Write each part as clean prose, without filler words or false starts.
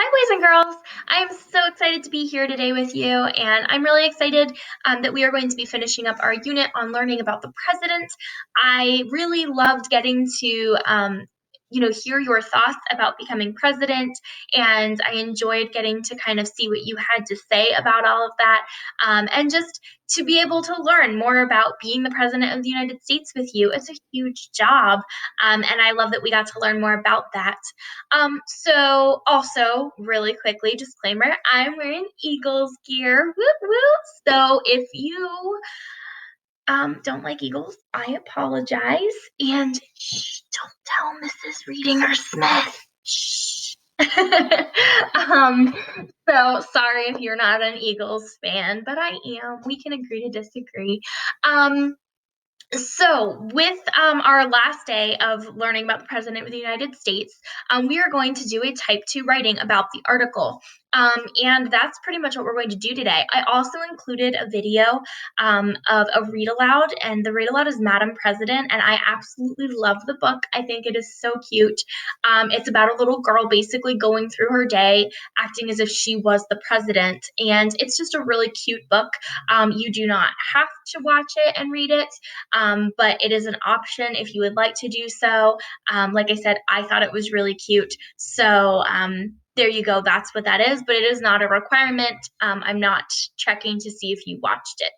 Hi, boys and girls. I am so excited to be here today with you, and I'm really excited that we are going to be finishing up our unit on learning about the president. I really loved getting to, hear your thoughts about becoming president, and I enjoyed getting to kind of see what you had to say about all of that, and just to be able to learn more about being the president of the United States with you. It's a huge job, and I love that we got to learn more about that. So also really quickly, disclaimer, I'm wearing Eagles gear. Whoop whoop. So if you don't like Eagles, I apologize. And shh, don't tell Mrs. Reading or Smith. Shh. um, so sorry if you're not an Eagles fan, but I am. We can agree to disagree. So, with our last day of learning about the President of the United States, we are going to do a type 2 writing about the article. And that's pretty much what we're going to do today. I also included a video of a read aloud, and the read aloud is Madam President, and I absolutely love the book. I think it is so cute. It's about a little girl basically going through her day, acting as if she was the president, and it's just a really cute book. You do not have to watch it and read it, but it is an option if you would like to do so. Like I said, I thought it was really cute. So there you go. That's what that is, but it is not a requirement. I'm not checking to see if you watched it.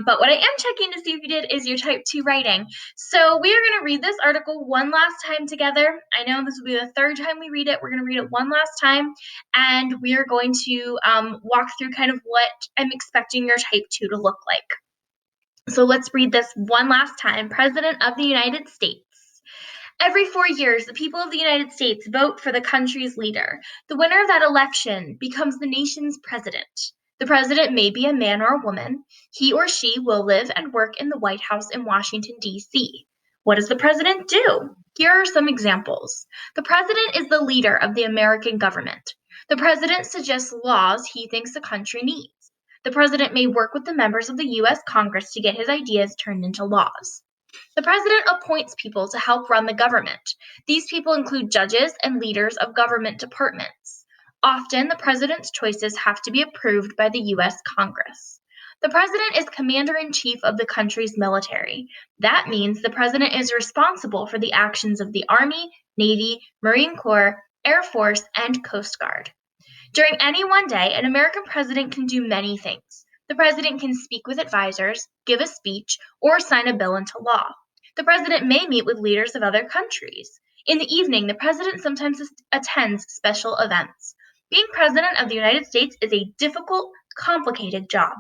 But what I am checking to see if you did is your type 2 writing. So we are going to read this article one last time together. I know this will be the third time we read it. We're going to read it one last time, and we are going to walk through kind of what I'm expecting your type 2 to look like. So let's read this one last time. President of the United States. Every 4 years, the people of the United States vote for the country's leader. The winner of that election becomes the nation's president. The president may be a man or a woman. He or she will live and work in the White House in Washington, D.C. What does the president do? Here are some examples. The president is the leader of the American government. The president suggests laws he thinks the country needs. The president may work with the members of the U.S. Congress to get his ideas turned into laws. The president appoints people to help run the government. These people include judges and leaders of government departments. Often, the president's choices have to be approved by the U.S. Congress. The president is commander-in-chief of the country's military. That means the president is responsible for the actions of the Army, Navy, Marine Corps, Air Force, and Coast Guard. During any one day, an American president can do many things. The president can speak with advisors, give a speech, or sign a bill into law. The president may meet with leaders of other countries. In the evening, the president sometimes attends special events. Being president of the United States is a difficult, complicated job.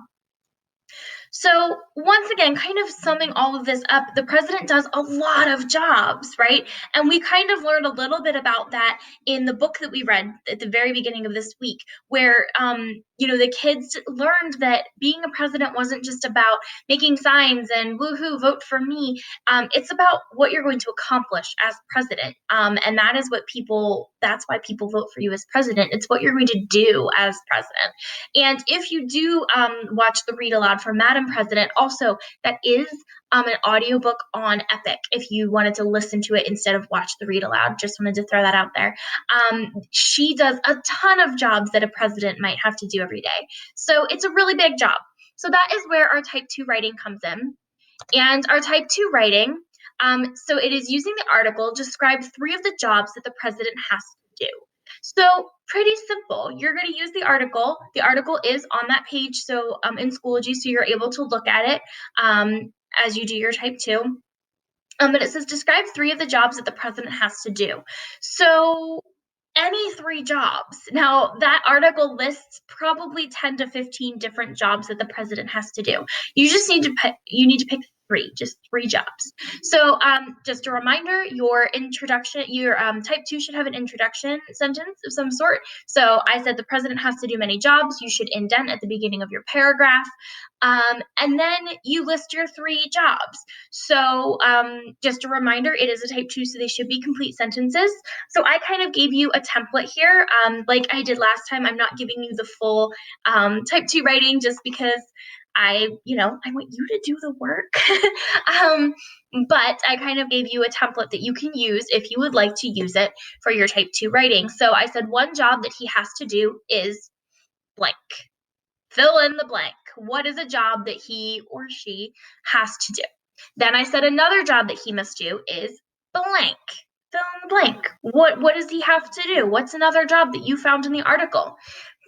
So, once again, kind of summing all of this up, the president does a lot of jobs, right? And we kind of learned a little bit about that in the book that we read at the very beginning of this week, where, the kids learned that being a president wasn't just about making signs and woohoo, vote for me. It's about what you're going to accomplish as president. And that is that's why people vote for you as president. It's what you're going to do as president. And if you do watch the read aloud for Madam President, also that is an audiobook on Epic if you wanted to listen to it instead of watch the read aloud. Just wanted to throw that out there. She does a ton of jobs that a president might have to do every day. So it's a really big job. So that is where our type 2 writing comes in. And our type 2 writing, so it is using the article, describe 3 of the jobs that the president has to do. So pretty simple. You're going to use the article. The article is on that page, so in Schoology, so you're able to look at it as you do your type 2. But it says describe 3 of the jobs that the president has to do. So any 3 jobs. Now, that article lists probably 10 to 15 different jobs that the president has to do. You need to pick 3, just 3 jobs. So just a reminder, your type 2 should have an introduction sentence of some sort. So I said the president has to do many jobs. You should indent at the beginning of your paragraph. And then you list your 3 jobs. So just a reminder, it is a type 2, so they should be complete sentences. So I kind of gave you a template here. Like I did last time, I'm not giving you the full type 2 writing just because I want you to do the work. But I kind of gave you a template that you can use if you would like to use it for your type 2 writing. So I said one job that he has to do is blank. Fill in the blank. What is a job that he or she has to do? Then I said another job that he must do is blank. Fill in the blank. What does he have to do? What's another job that you found in the article?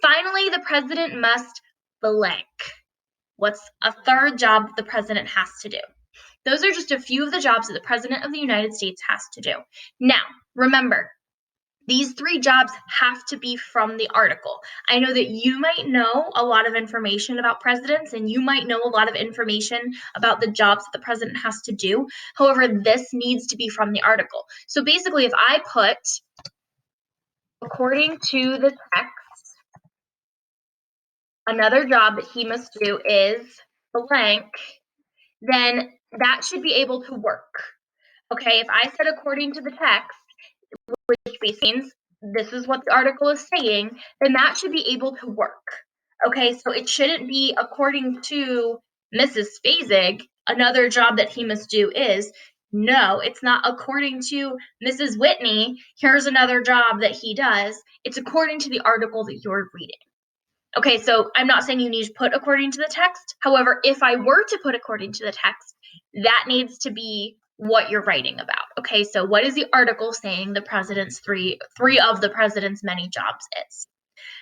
Finally, the president must blank. What's a third job that the president has to do? Those are just a few of the jobs that the president of the United States has to do. Now, remember, these 3 jobs have to be from the article. I know that you might know a lot of information about presidents, and you might know a lot of information about the jobs that the president has to do. However, this needs to be from the article. So basically, if I put, according to the text, another job that he must do is blank, then that should be able to work. Okay, if I said according to the text, which means this is what the article is saying, then that should be able to work. Okay, so it shouldn't be according to Mrs. Spazig, another job that he must do is. No, it's not according to Mrs. Whitney, here's another job that he does. It's according to the article that you're reading. Okay, so I'm not saying you need to put according to the text. However, if I were to put according to the text, that needs to be what you're writing about. Okay, so what is the article saying the president's three of the president's many jobs is?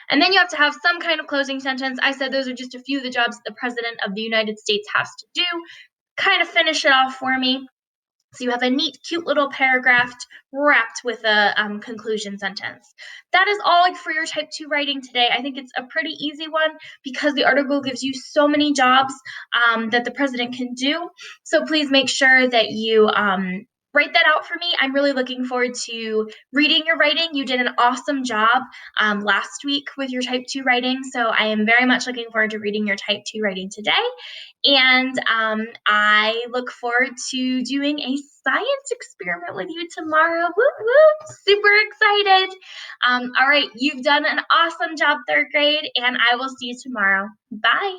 And then you have to have some kind of closing sentence. I said those are just a few of the jobs the president of the United States has to do. Kind of finish it off for me. So you have a neat, cute little paragraph wrapped with a conclusion sentence. That is all for your type 2 writing today. I think it's a pretty easy one because the article gives you so many jobs that the president can do. So please make sure that you write that out for me. I'm really looking forward to reading your writing. You did an awesome job last week with your type 2 writing. So I am very much looking forward to reading your type 2 writing today. And I look forward to doing a science experiment with you tomorrow. Whoop, whoop, super excited. All right, you've done an awesome job, 3rd grade, and I will see you tomorrow. Bye.